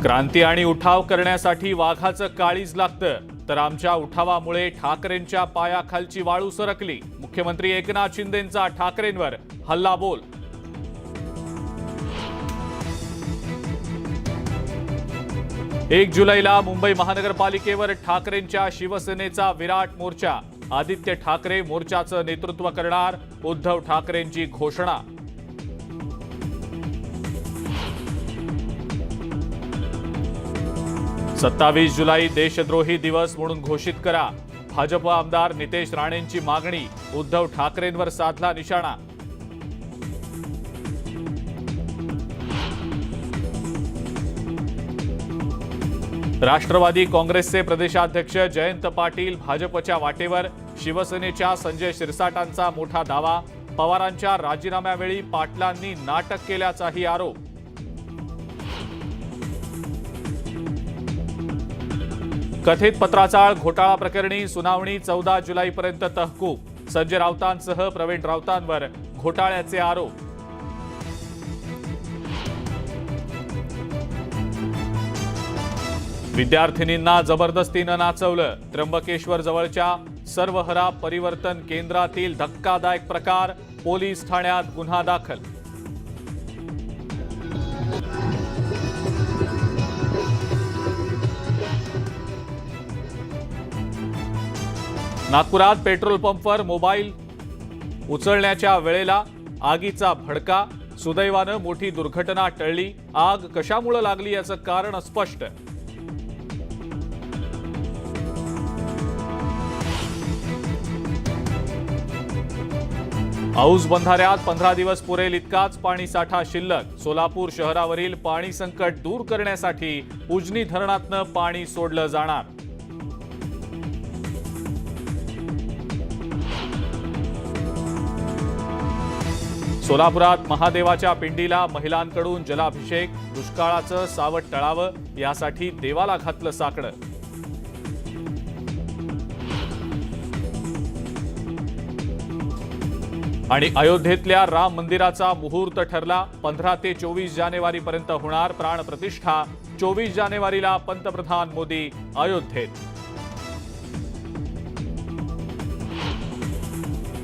क्रांती आणि उठाव करण्यासाठी वाघाचं काळीज लागतं, तर आमच्या उठावामुळे ठाकरेंच्या पायाखालची वाळू सरकली. मुख्यमंत्री एकनाथ शिंदेंचा ठाकरेंवर हल्लाबोल. एक जुलैला मुंबई महानगरपालिकेवर ठाकरेंच्या शिवसेनेचा विराट मोर्चा. आदित्य ठाकरे मोर्चाचं नेतृत्व करणार, उद्धव ठाकरेंची घोषणा. सत्तावीस जुलै देशद्रोही दिवस म्हणून घोषित करा. भाजप आमदार नितेश राणेंची मागणी. उद्धव ठाकरेंवर साधला निशाणा. राष्ट्रवादी काँग्रेसचे प्रदेशाध्यक्ष जयंत पाटील भाजपच्या वाटेवर. शिवसेनेच्या संजय शिरसाटांचा मोठा दावा. पवारांच्या राजीनाम्यावेळी पाटलांनी नाटक केल्याचाही आरोप. कथित पत्राचाळ घोटाळा प्रकरणी सुनावणी 14 जुलैपर्यंत तहकूब. संजय राऊतांसह प्रवीण राऊतांवर घोटाळ्याचे आरोप. विद्यार्थिनींना जबरदस्तीनं नाचवलं. त्र्यंबकेश्वर जवळच्या सर्वहरा परिवर्तन केंद्रातील धक्कादायक प्रकार. पोलीस ठाण्यात गुन्हा दाखल. नागपुरात पेट्रोल पंपवर मोबाईल उचलण्याच्या वेळेला आगीचा भडका. सुदैवानं मोठी दुर्घटना टळली. आग कशामुळे लागली याचं कारण अस्पष्ट. औज बंधाऱ्यात 15 दिवस पुरेल इतकाच पाणी साठा शिल्लक. सोलापूर शहरावरील पाणी संकट दूर करण्यासाठी उजनी धरणातनं पाणी सोडलं जाणार. सोलापुरात महादेवाच्या पिंडीला महिलांकडून जलाभिषेक. दुष्काळाचं सावट टळावं यासाठी देवाला घातलं साकडं. आणि अयोध्येतल्या राम मंदिराचा मुहूर्त ठरला. 15 ते 24 जानेवारीपर्यंत होणार प्राणप्रतिष्ठा. 24 जानेवारीला पंतप्रधान मोदी अयोध्येत.